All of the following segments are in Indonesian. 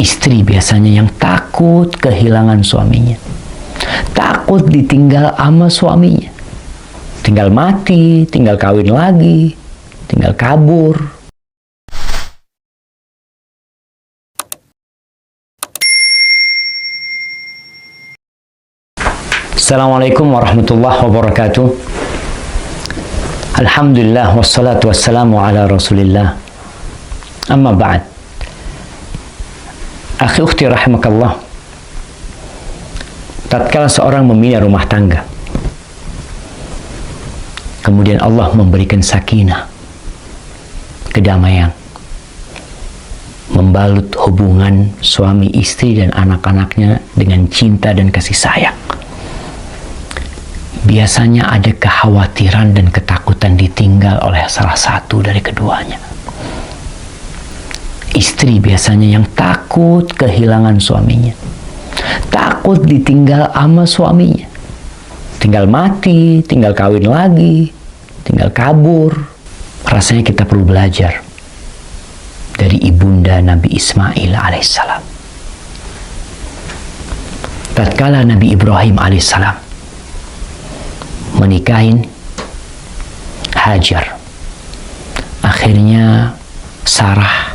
Istri biasanya yang takut kehilangan suaminya, takut ditinggal sama suaminya, tinggal mati, tinggal kawin lagi, tinggal kabur. Assalamualaikum warahmatullahi wabarakatuh. Alhamdulillah wassalatu wassalamu ala rasulillah. Amma ba'd. Akhi ukhti rahimakallah, tatkala seorang membina rumah tangga, kemudian Allah memberikan sakinah, kedamaian, membalut hubungan suami istri dan anak-anaknya dengan cinta dan kasih sayang, biasanya ada kekhawatiran dan ketakutan ditinggal oleh salah satu dari keduanya. Istri biasanya yang takut kehilangan suaminya, takut ditinggal sama suaminya, tinggal mati, tinggal kawin lagi, tinggal kabur. Rasanya kita perlu belajar dari ibunda Nabi Ismail alaihissalam. Tatkala Nabi Ibrahim alaihissalam menikahin Hajar, akhirnya Sarah,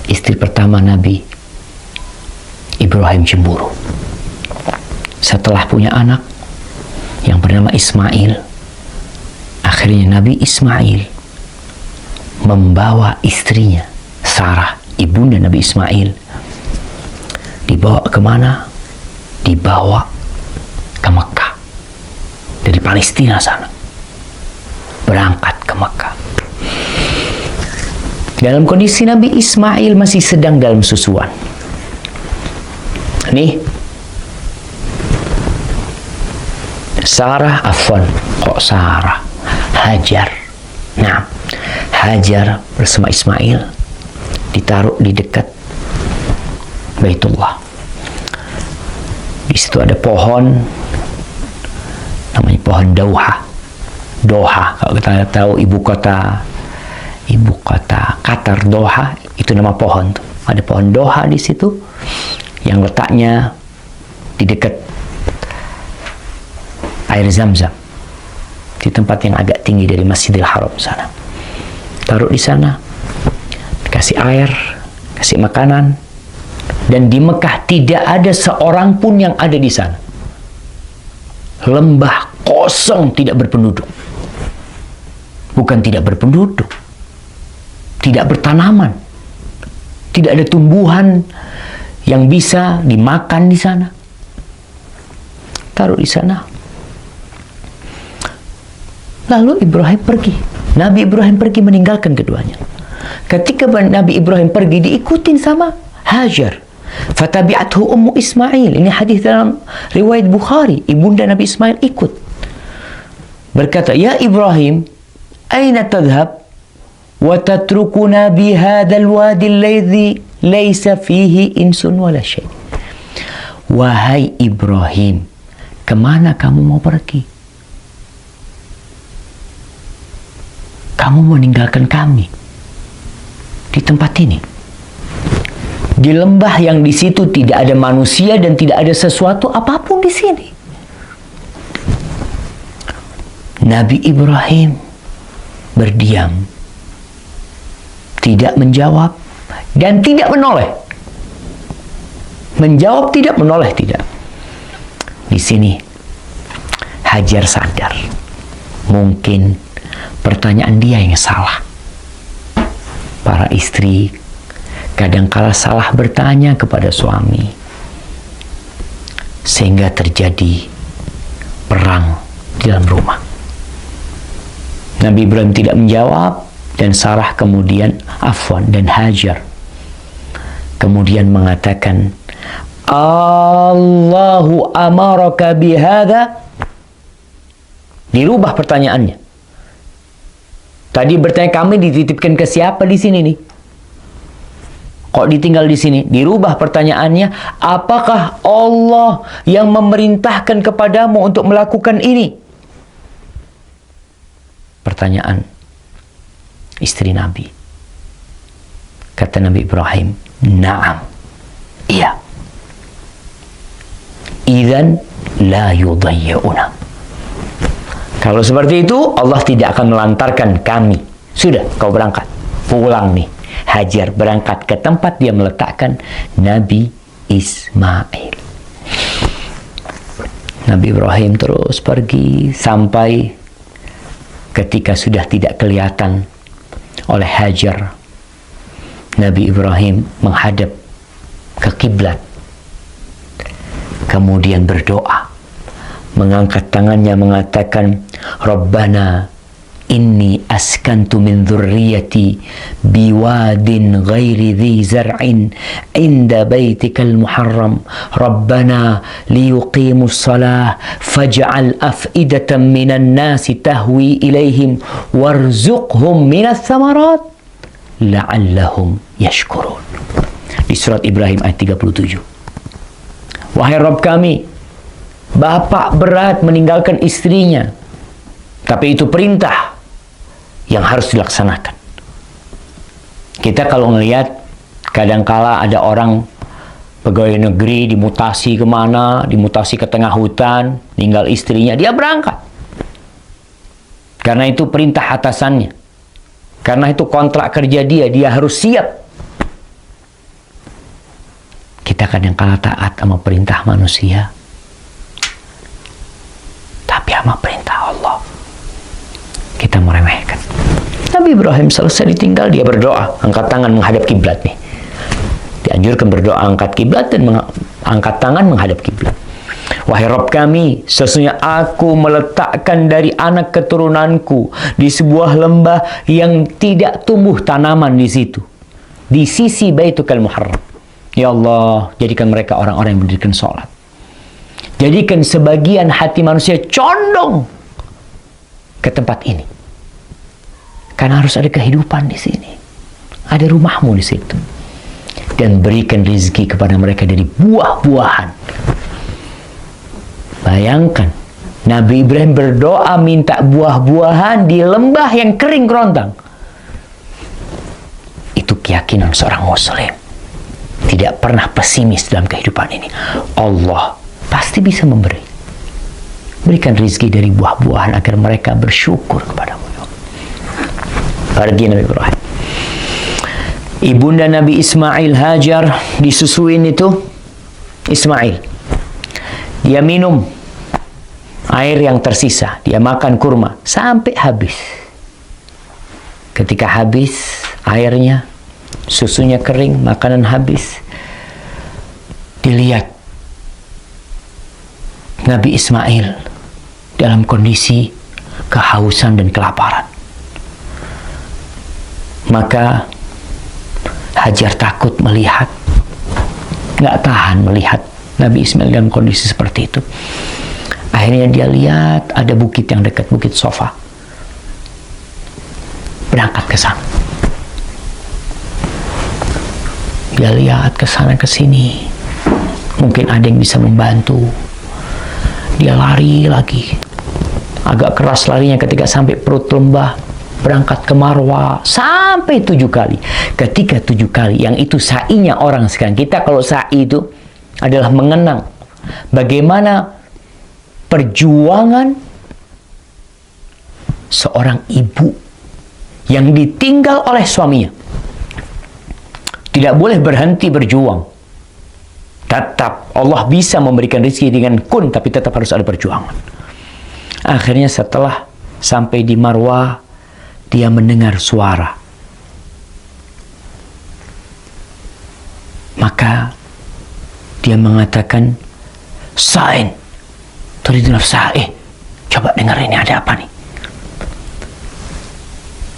istri pertama Nabi Ibrahim, cemburu. Setelah punya anak yang bernama Ismail, akhirnya Nabi Ismail membawa istrinya Sarah, ibunda Nabi Ismail, dibawa kemana? Dibawa ke Mekah. Dari Palestina sana, berangkat ke Mekah. Dalam kondisi Nabi Ismail masih sedang dalam susuan. Nih, Sarah, Hajar. Nah, Hajar bersama Ismail ditaruh di dekat Baitullah. Di situ ada pohon, namanya pohon Doha. Kalau kita tahu ibu kota Qatar, Doha, itu nama pohon tuh. Ada pohon Doha di situ yang letaknya di dekat air Zam-Zam, di tempat yang agak tinggi dari Masjidil Haram sana. Taruh di sana, kasih air, kasih makanan, dan di Mekah tidak ada seorang pun yang ada di sana. Lembah kosong, tidak berpenduduk. Bukan tidak berpenduduk, tidak bertanaman, tidak ada tumbuhan yang bisa dimakan di sana. Taruh di sana. Lalu Ibrahim pergi. Nabi Ibrahim pergi meninggalkan keduanya. Ketika Nabi Ibrahim pergi, diikutin sama Hajar. Fatabi'athu ummu Ismail. Ini hadis dalam riwayat Bukhari. Ibunda Nabi Ismail ikut. Berkata, "Ya Ibrahim, aina tadhhab wa tatrukuna bi hadzal wadi alladhi laysa fihi insun wala syai." Wahai Ibrahim, kemana kamu mau pergi? Kamu meninggalkan kami di tempat ini, di lembah yang di situ tidak ada manusia dan tidak ada sesuatu apapun di sini. Nabi Ibrahim berdiam, tidak menjawab dan tidak menoleh. Menjawab tidak, menoleh tidak. Di sini Hajar sadar, mungkin pertanyaan dia yang salah. Para istri kadangkala salah bertanya kepada suami, sehingga terjadi perang di dalam rumah. Nabi Ibrahim tidak menjawab, dan Sarah kemudian dan Hajar kemudian mengatakan, Allahu amaraka bihadza. Dirubah pertanyaannya. Tadi bertanya, kami dititipkan ke siapa di sini nih? Kok ditinggal di sini? Dirubah pertanyaannya, apakah Allah yang memerintahkan kepadamu untuk melakukan ini? Pertanyaan istri Nabi. Kata Nabi Ibrahim, na'am. Iya. Idzan la yudayyi'una. Kalau seperti itu, Allah tidak akan melantarkan kami. Sudah, kau berangkat. Pulang nih. Hajar berangkat ke tempat dia meletakkan Nabi Ismail. Nabi Ibrahim terus pergi sampai ketika sudah tidak kelihatan oleh Hajar. Nabi Ibrahim menghadap ke kiblat. Kemudian berdoa. Mengangkat tangannya mengatakan, Rabbana inni askantu min dzurriyyati biwadin ghairi dhi zar'in inda baitikal muharram Rabbana liyuqimus shalah faj'al af'idatan minan nasi tahwi ilaihim warzuqhum minas thamarat la'allahum yashkurun. Di surat Ibrahim ayat 37. Wahai Rabb kami, bapak berat meninggalkan istrinya, tapi itu perintah yang harus dilaksanakan. Kita kalau melihat kadangkala ada orang pegawai negeri dimutasi kemana, dimutasi ke tengah hutan, tinggal istrinya, dia berangkat. Karena itu perintah atasannya. Karena itu kontrak kerja dia harus siap. Kita kadangkala taat sama perintah manusia, tapi sama perintah Allah kita meremehkan. Nabi Ibrahim selesai ditinggal, dia berdoa, angkat tangan menghadap kiblat nih. Dianjurkan berdoa angkat kiblat dan angkat tangan menghadap kiblat. Wahai Rabb kami, sesungguhnya aku meletakkan dari anak keturunanku di sebuah lembah yang tidak tumbuh tanaman di situ, di sisi Baitukal Muharram. Ya Allah, jadikan mereka orang-orang yang mendirikan sholat. Jadikan sebagian hati manusia condong ke tempat ini. Karena harus ada kehidupan di sini. Ada rumahmu di situ. Dan berikan rezeki kepada mereka dari buah-buahan. Bayangkan, Nabi Ibrahim berdoa minta buah-buahan di lembah yang kering kerontang. Itu keyakinan seorang muslim. Tidak pernah pesimis dalam kehidupan ini. Allah pasti bisa memberi. Berikan rezeki dari buah-buahan agar mereka bersyukur kepadamu. Pergi Nabi Ibrahim. Ibunda Nabi Ismail, Hajar, disusuin itu Ismail. Dia minum air yang tersisa. Dia makan kurma sampai habis. Ketika habis airnya, susunya kering, makanan habis, dilihat Nabi Ismail dalam kondisi kehausan dan kelaparan. Maka Hajar takut melihat, nggak tahan melihat Nabi Ismail dalam kondisi seperti itu. Akhirnya dia lihat ada bukit yang dekat, bukit Sofa. Berangkat ke sana. Dia lihat ke sana ke sini. Mungkin ada yang bisa membantu. Dia lari lagi. Agak keras larinya ketika sampai perut lembah. Berangkat ke Marwa sampai 7 kali. Ketika 7 kali, yang itu sa'inya orang sekarang. Kita kalau sa'i itu adalah mengenang bagaimana perjuangan seorang ibu yang ditinggal oleh suaminya. Tidak boleh berhenti berjuang. Tetap Allah bisa memberikan rezeki dengan kun, tapi tetap harus ada perjuangan. Akhirnya setelah sampai di Marwah, dia mendengar suara. Maka dia mengatakan, Sa'in, turidu nafsa'ih. Coba dengar ini ada apa nih.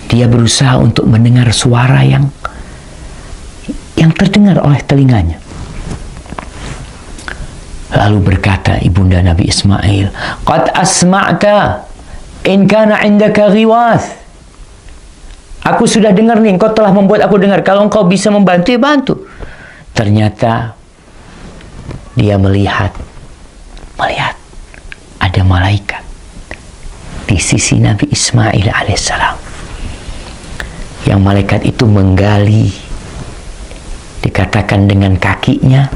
Dia berusaha untuk mendengar suara yang terdengar oleh telinganya. Lalu berkata ibunda Nabi Ismail, Qad asma'ta in kana indaka ghiwath. Aku sudah dengar nih, engkau telah membuat aku dengar. Kalau engkau bisa membantu, ya bantu. Ternyata dia melihat ada malaikat di sisi Nabi Ismail alaihissalam. Yang malaikat itu menggali, dikatakan dengan kakinya,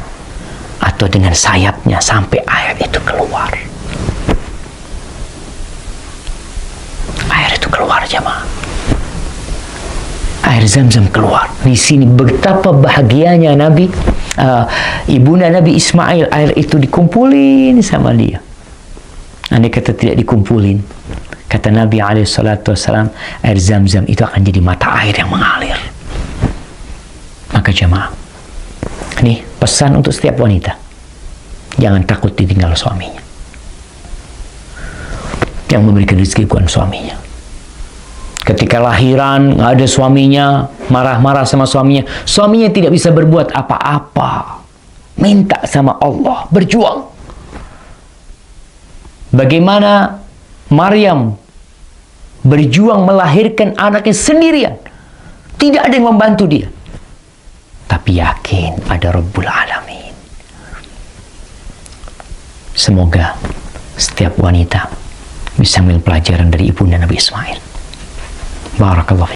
atau dengan sayapnya sampai air itu keluar. Air itu keluar, jemaah. Air Zam-Zam keluar. Di sini betapa bahagianya ibunda Nabi Ismail. Air itu dikumpulin sama dia. Andai kata tidak dikumpulin, kata Nabi SAW, air Zam-Zam itu akan jadi mata air yang mengalir. Maka jemaah, ini pesan untuk setiap wanita. Jangan takut ditinggal suaminya. Yang memberikan rezeki bukan suaminya. Ketika lahiran, nggak ada suaminya, marah-marah sama suaminya. Suaminya tidak bisa berbuat apa-apa. Minta sama Allah, berjuang. Bagaimana Maryam berjuang melahirkan anaknya sendirian. Tidak ada yang membantu dia. Tapi yakin ada Rabbul Alamin. Semoga setiap wanita bisa mengambil pelajaran dari ibunda Nabi Ismail. Barakallahu fiik.